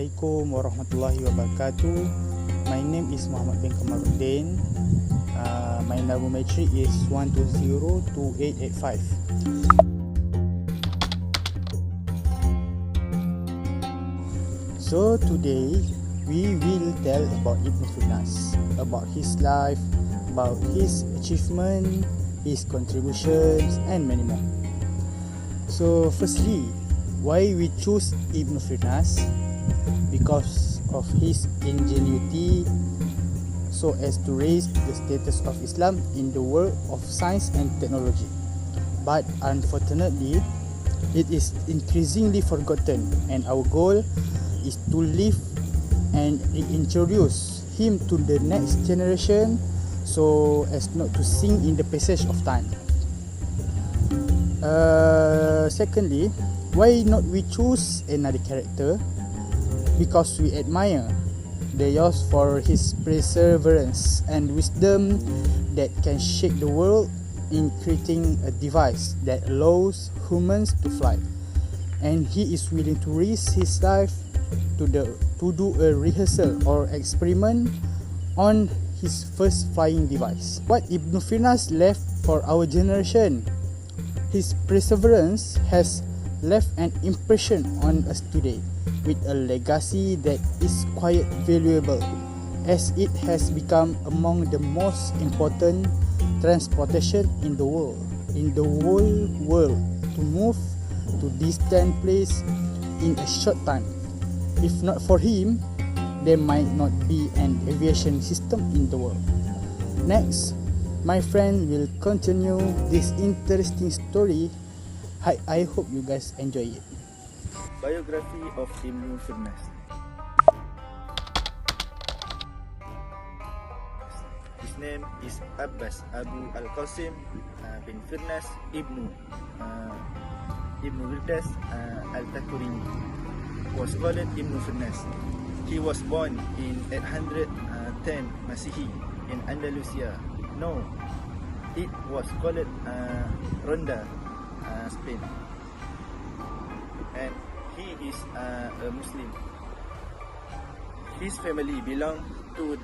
Assalamualaikum warahmatullahi wabarakatuh. My name is Muhammad bin KAMARUDDIN. My laboratory is 1202885. So today we will tell about Ibn Firnas, about his life, about his achievement, his contributions and many more. So firstly, why we choose Ibn Firnas? Because of his ingenuity so as to raise the status of Islam in the world of science and technology. But unfortunately, it is increasingly forgotten, and our goal is to live and reintroduce him to the next generation so as not to sink in the passage of time. Secondly, why not we choose another character? Because we admire the youth for his perseverance and wisdom that can shake the world in creating a device that allows humans to fly. And he is willing to risk his life to do a rehearsal or experiment on his first flying device. What Ibn Firnas left for our generation? His perseverance has left an impression on us today with a legacy that is quite valuable, as it has become among the most important transportation in the whole world to move to distant place in a short time. If not for him, there might not be an aviation system in the world. Next, my friend will continue this interesting story. I hope you guys enjoy it. Biography of Ibn Firnas. His name is Abbas Abu Al-Qasim bin Firnas Ibn Wirdas Al-Takurimi, was called Ibn Firnas. He was born in 810 Masihi in Andalusia. No, it was called Ronda, Spain, and he is a Muslim. His family belong to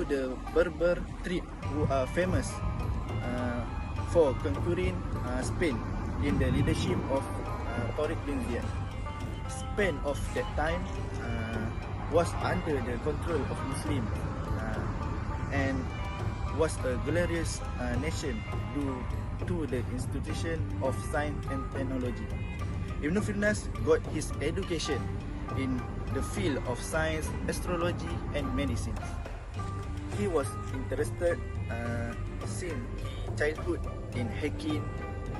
the Berber tribe, who are famous for conquering Spain in the leadership of Tariq bin Ziyad. Spain of that time was under the control of Muslims and was a glorious nation due to the institution of science and technology. Ibn Firnas got his education in the field of science, astrology and medicine. He was interested since childhood in hacking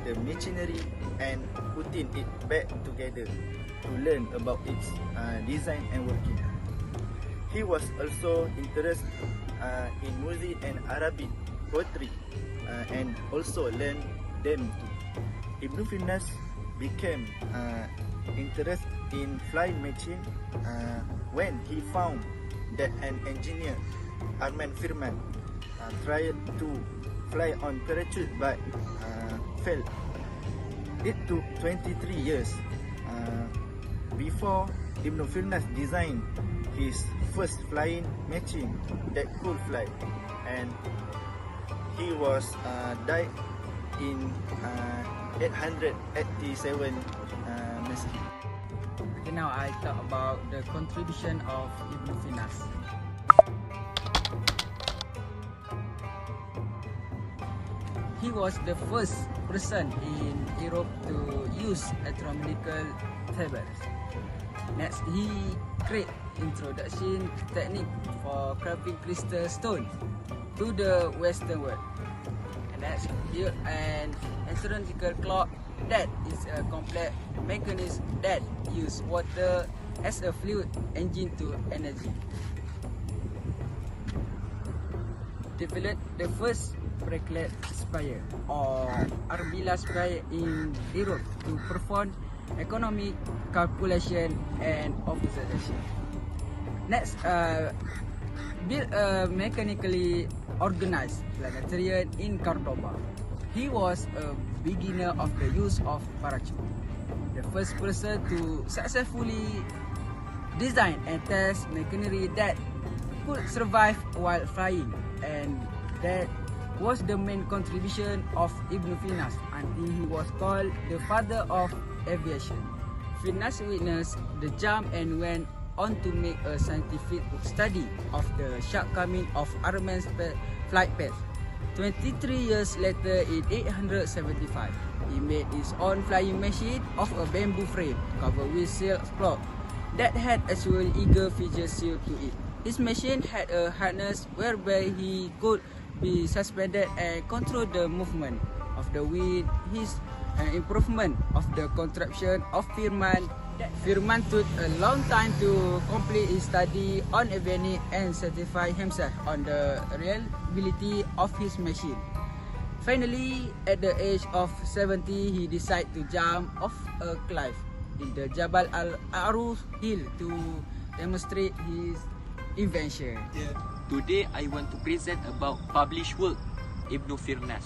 the machinery and putting it back together to learn about its design and working. He was also interested in music and Arabic poetry and also learned them too. Ibn Firnas became interested in flying machine when he found that an engineer, Arman Firman, tried to fly on parachute but failed. It took 23 years before Ibn Firnas designed his first flying machine that could fly, and he was died in 887 Masihi. Okay, now I talk about the contribution of Ibn Firnas. He was the first person in Europe to use astronomical tables. Next, he created introduction technique for carving crystal stone to the Western world. And next, here an astronomical clock that is a complex mechanism that uses water as a fluid engine to energy. Developed the first bracelet spire or arbillar spire in Europe to perform economic calculation and observation. Next, built a mechanically organized planetarium in Cordoba. He was a beginner of the use of parachute, the first person to successfully design and test machinery that could survive while flying, and that was the main contribution of Ibn Firnas until he was called the father of aviation. Firnas witnessed the jump and went on to make a scientific study of the shortcoming of Arman's flight path. 23 years later, in 875, he made his own flying machine of a bamboo frame covered with silk cloth that had actual eagle features sealed to it. His machine had a harness whereby he could be suspended and control the movement of the wind. His improvement of the contraption of Firman took a long time to complete his study on avionics and certify himself on the reliability of his machine. Finally, at the age of 70, he decided to jump off a cliff in the Jabal Al-Aruf hill to demonstrate his invention. Today I want to present about published work Ibn Firnas.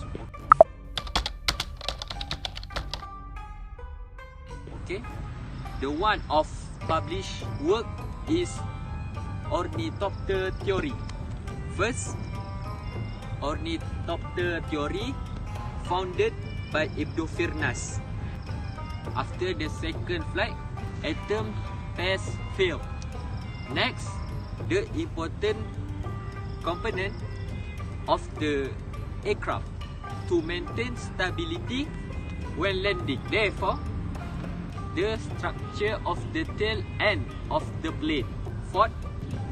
Okay, the one of published work is ornithopter theory. First, ornithopter theory founded by Ibn Firnas. After the second flight, attempt pass failed. Next, the important component of the aircraft to maintain stability when landing. Therefore, the structure of the tail end of the plane. Fourth,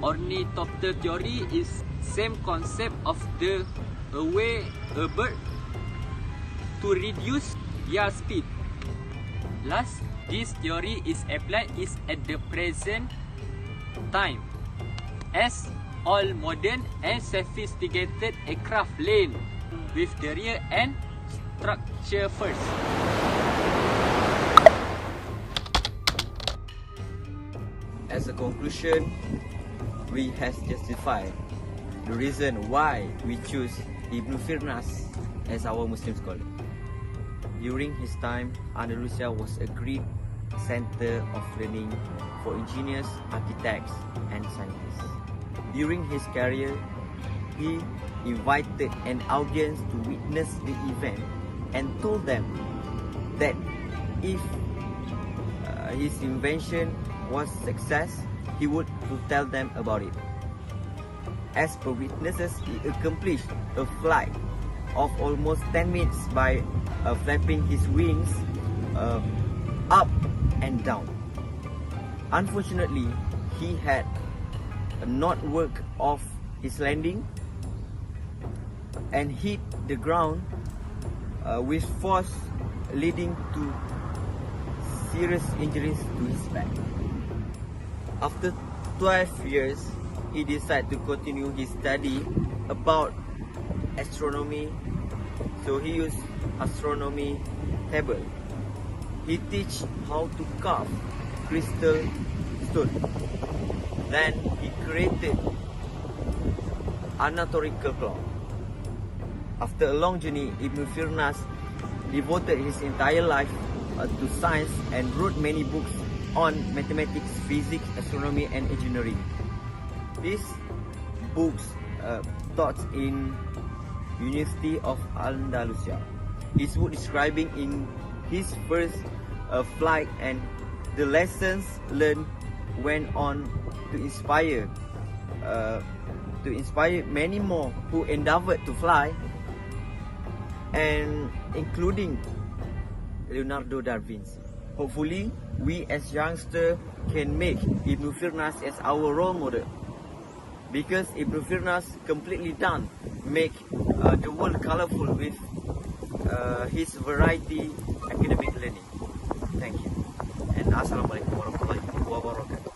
ornithopter theory is same concept of the away a bird to reduce their speed. Last, this theory is applied at the present time as all modern and sophisticated aircraft land with the rear end structure first. As a conclusion, we have justified the reason why we choose Ibn Firnas as our Muslim scholar. During his time, Andalusia was a great center of learning for engineers, architects, and scientists. During his career, he invited an audience to witness the event and told them that if his invention was success, he would tell them about it. As per witnesses, he accomplished a flight of almost 10 minutes by flapping his wings up and down. Unfortunately, he had not worked off his landing and hit the ground with force, leading to serious injuries to his back. After 12 years, he decided to continue his study about astronomy, so he used astronomy table. He teach how to carve crystal stone. Then he created anatomical clock. After a long journey, Ibn Firnas devoted his entire life to science and wrote many books on mathematics, physics, astronomy, and engineering. These books taught in University of Andalusia. His book describing in his first flight and the lessons learned went on to inspire many more who endeavored to fly, and including Leonardo da Vinci. Hopefully, we as youngsters can make Ibn Firnas as our role model, because Ibn Firnas completely done make the world colorful with his variety academic learning. Thank you, and Assalamualaikum warahmatullahi wabarakatuh.